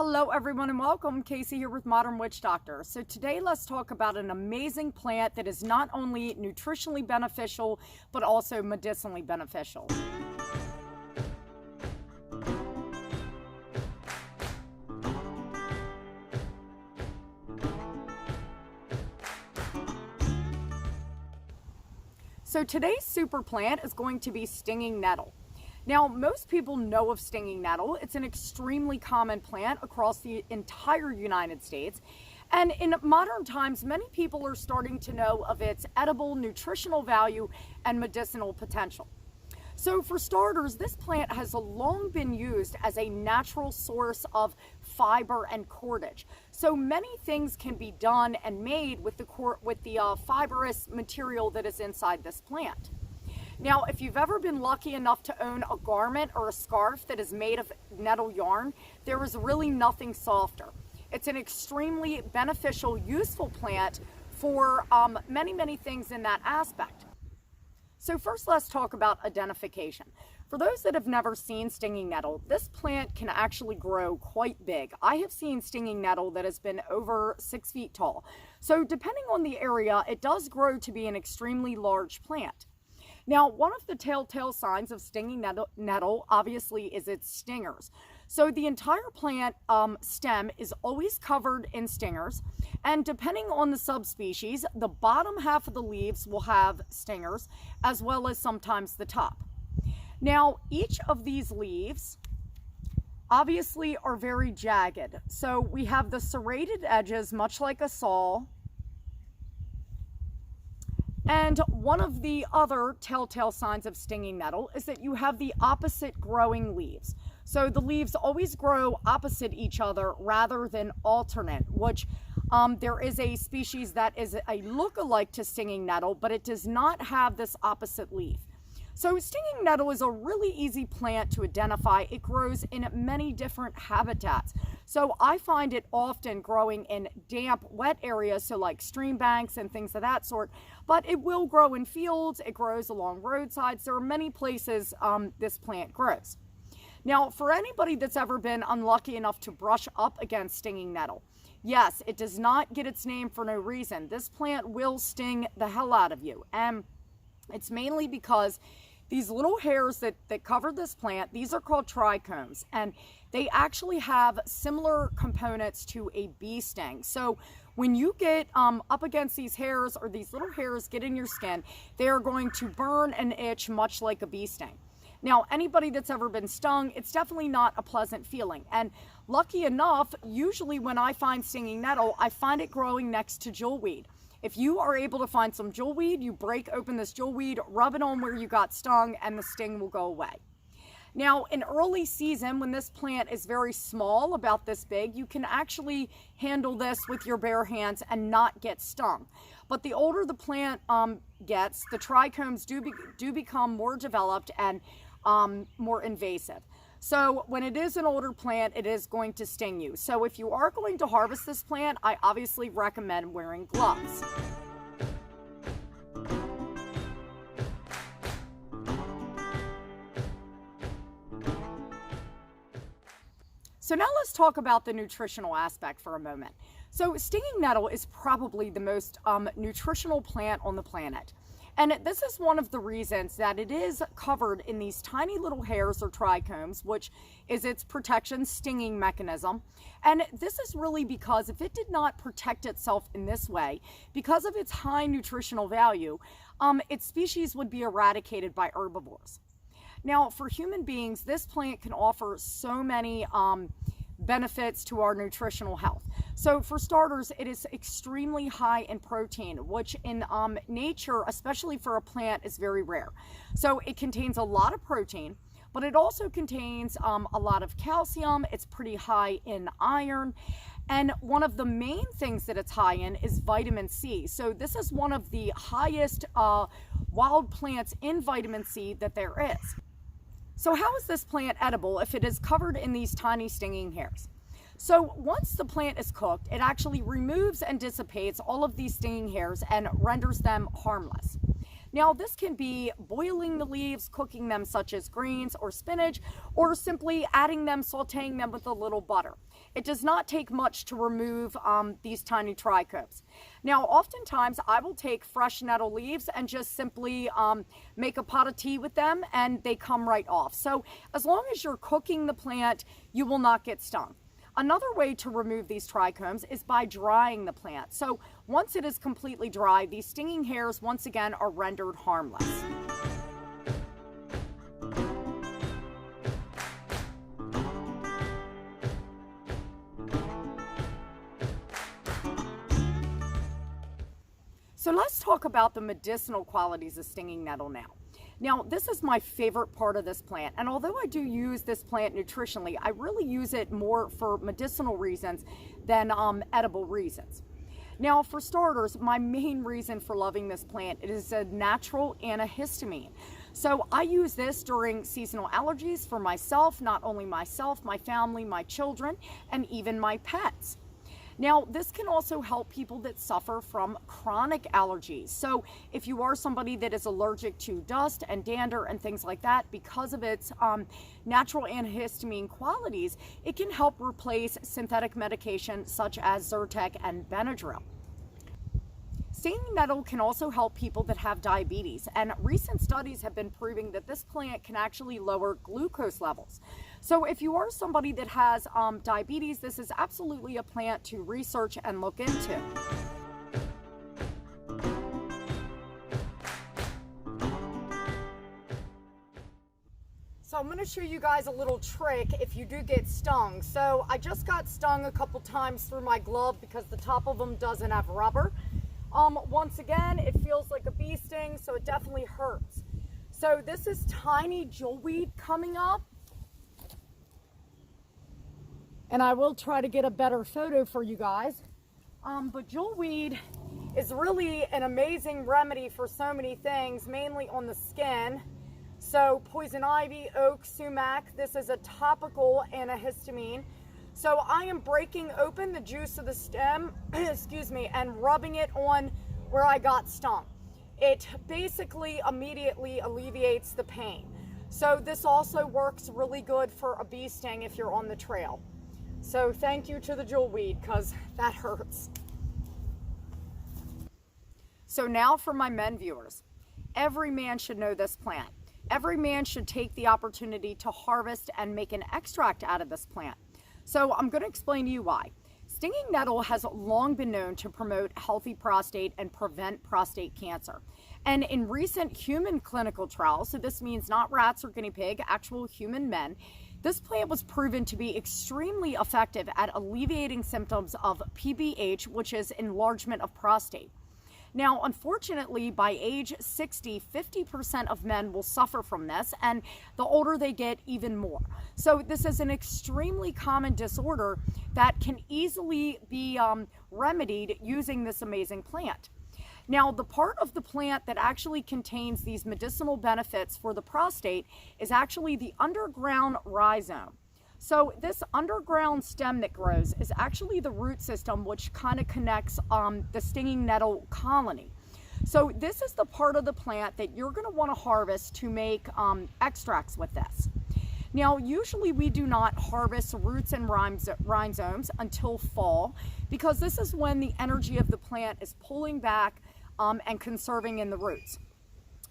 Hello everyone and welcome. Casey here with Modern Witch Doctor. So today let's talk about an amazing plant that is not only nutritionally beneficial but also medicinally beneficial. So today's super plant is going to be stinging nettle. Now, most people know of stinging nettle. It's an extremely common plant across the entire United States. And in modern times, many people are starting to know of its edible nutritional value and medicinal potential. So for starters, this plant has long been used as a natural source of fiber and cordage. So many things can be done and made with the fibrous material that is inside this plant. Now, if you've ever been lucky enough to own a garment or a scarf that is made of nettle yarn, there is really nothing softer. It's an extremely beneficial, useful plant for many things in that aspect. So first, let's talk about identification. For those that have never seen stinging nettle, this plant can actually grow quite big. I have seen stinging nettle that has been over 6 feet tall. So depending on the area, it does grow to be an extremely large plant. Now, one of the telltale signs of stinging nettle obviously is its stingers. So the entire plant stem is always covered in stingers, and depending on the subspecies, the bottom half of the leaves will have stingers, as well as sometimes the top. Now, each of these leaves obviously are very jagged. So we have the serrated edges, much like a saw. And one of the other telltale signs of stinging nettle is that you have the opposite growing leaves. So the leaves always grow opposite each other rather than alternate, which there is a species that is a look-alike to stinging nettle, but it does not have this opposite leaf. So stinging nettle is a really easy plant to identify. It grows in many different habitats. So I find it often growing in damp, wet areas, so like stream banks and things of that sort, but it will grow in fields, it grows along roadsides. There are many places this plant grows. Now, for anybody that's ever been unlucky enough to brush up against stinging nettle, yes, it does not get its name for no reason. This plant will sting the hell out of you, and it's mainly because these little hairs that cover this plant, these are called trichomes, and they actually have similar components to a bee sting. So when you get up against these hairs, or these little hairs get in your skin, they are going to burn and itch much like a bee sting. Now, anybody that's ever been stung, it's definitely not a pleasant feeling. And lucky enough, usually when I find stinging nettle, I find it growing next to jewelweed. If you are able to find some jewelweed, you break open this jewelweed, rub it on where you got stung, and the sting will go away. Now, in early season, when this plant is very small, about this big, you can actually handle this with your bare hands and not get stung. But the older the plant gets, the trichomes do become more developed and more invasive. So when it is an older plant, it is going to sting you. So if you are going to harvest this plant, I obviously recommend wearing gloves. So now let's talk about the nutritional aspect for a moment. So stinging nettle is probably the most nutritional plant on the planet. And this is one of the reasons that it is covered in these tiny little hairs or trichomes, which is its protection stinging mechanism. And this is really because if it did not protect itself in this way, because of its high nutritional value, its species would be eradicated by herbivores. Now, for human beings, this plant can offer so many benefits to our nutritional health. So for starters, it is extremely high in protein, which in nature, especially for a plant, is very rare. So it contains a lot of protein, but it also contains a lot of calcium. It's pretty high in iron. And one of the main things that it's high in is vitamin C. So this is one of the highest wild plants in vitamin C that there is. So how is this plant edible if it is covered in these tiny stinging hairs? So once the plant is cooked, it actually removes and dissipates all of these stinging hairs and renders them harmless. Now, this can be boiling the leaves, cooking them such as greens or spinach, or simply adding them, sauteing them with a little butter. It does not take much to remove these tiny trichomes. Now, oftentimes I will take fresh nettle leaves and just simply make a pot of tea with them, and they come right off. So as long as you're cooking the plant, you will not get stung. Another way to remove these trichomes is by drying the plant. So once it is completely dry, these stinging hairs once again are rendered harmless. So let's talk about the medicinal qualities of stinging nettle now. Now, this is my favorite part of this plant, and although I do use this plant nutritionally, I really use it more for medicinal reasons than edible reasons. Now, for starters, my main reason for loving this plant is a natural antihistamine. So I use this during seasonal allergies for myself, not only myself, my family, my children, and even my pets. Now, this can also help people that suffer from chronic allergies. So if you are somebody that is allergic to dust and dander and things like that, because of its natural antihistamine qualities, it can help replace synthetic medication such as Zyrtec and Benadryl. Stinging nettle can also help people that have diabetes, and recent studies have been proving that this plant can actually lower glucose levels. So if you are somebody that has diabetes, this is absolutely a plant to research and look into. So I'm going to show you guys a little trick if you do get stung. So I just got stung a couple times through my glove because the top of them doesn't have rubber. Once again, it feels like a bee sting, so it definitely hurts. So this is tiny jewelweed coming up. And I will try to get a better photo for you guys. But jewelweed is really an amazing remedy for so many things, mainly on the skin. So poison ivy, oak, sumac, this is a topical antihistamine. So I am breaking open the juice of the stem, excuse me, and rubbing it on where I got stung. It basically immediately alleviates the pain. So this also works really good for a bee sting if you're on the trail. So thank you to the jewelweed, because that hurts. So now for my men viewers. Every man should know this plant. Every man should take the opportunity to harvest and make an extract out of this plant. So I'm going to explain to you why. Stinging nettle has long been known to promote healthy prostate and prevent prostate cancer. And in recent human clinical trials, so this means not rats or guinea pig, actual human men, this plant was proven to be extremely effective at alleviating symptoms of PBH, which is enlargement of prostate. Now, unfortunately, by age 60, 50% of men will suffer from this, and the older they get, even more. So this is an extremely common disorder that can easily be remedied using this amazing plant. Now, the part of the plant that actually contains these medicinal benefits for the prostate is actually the underground rhizome. So this underground stem that grows is actually the root system which kind of connects the stinging nettle colony. So this is the part of the plant that you're going to want to harvest to make extracts with this. Now, usually we do not harvest roots and rhizomes until fall, because this is when the energy of the plant is pulling back and conserving in the roots.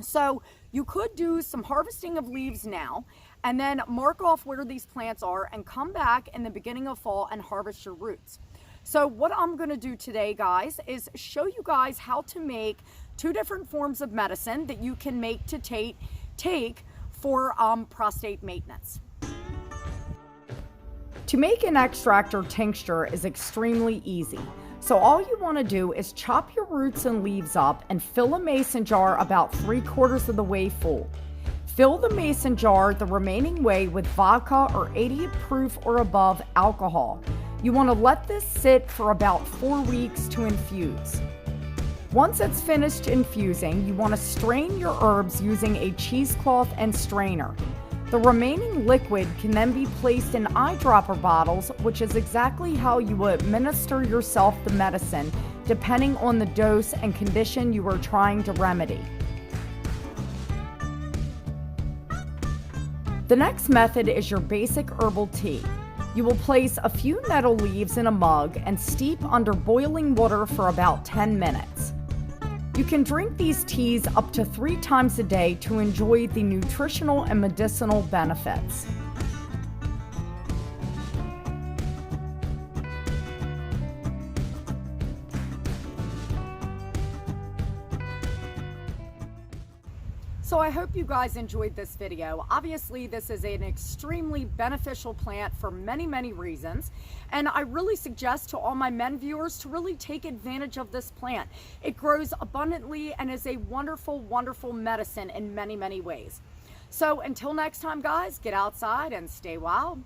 So you could do some harvesting of leaves now, and then mark off where these plants are and come back in the beginning of fall and harvest your roots. So what I'm going to do today, guys, is show you guys how to make 2 different forms of medicine that you can make to take for prostate maintenance. To make an extract or tincture is extremely easy. So all you want to do is chop your roots and leaves up and fill a mason jar about 3/4 of the way full. Fill the mason jar the remaining way with vodka or 80 proof or above alcohol. You want to let this sit for about 4 weeks to infuse. Once it's finished infusing, you want to strain your herbs using a cheesecloth and strainer. The remaining liquid can then be placed in eyedropper bottles, which is exactly how you would administer yourself the medicine, depending on the dose and condition you are trying to remedy. The next method is your basic herbal tea. You will place a few nettle leaves in a mug and steep under boiling water for about 10 minutes. You can drink these teas up to 3 times a day to enjoy the nutritional and medicinal benefits. So I hope you guys enjoyed this video. Obviously, this is an extremely beneficial plant for many, many reasons. And I really suggest to all my men viewers to really take advantage of this plant. It grows abundantly and is a wonderful, wonderful medicine in many, many ways. So until next time, guys, get outside and stay wild.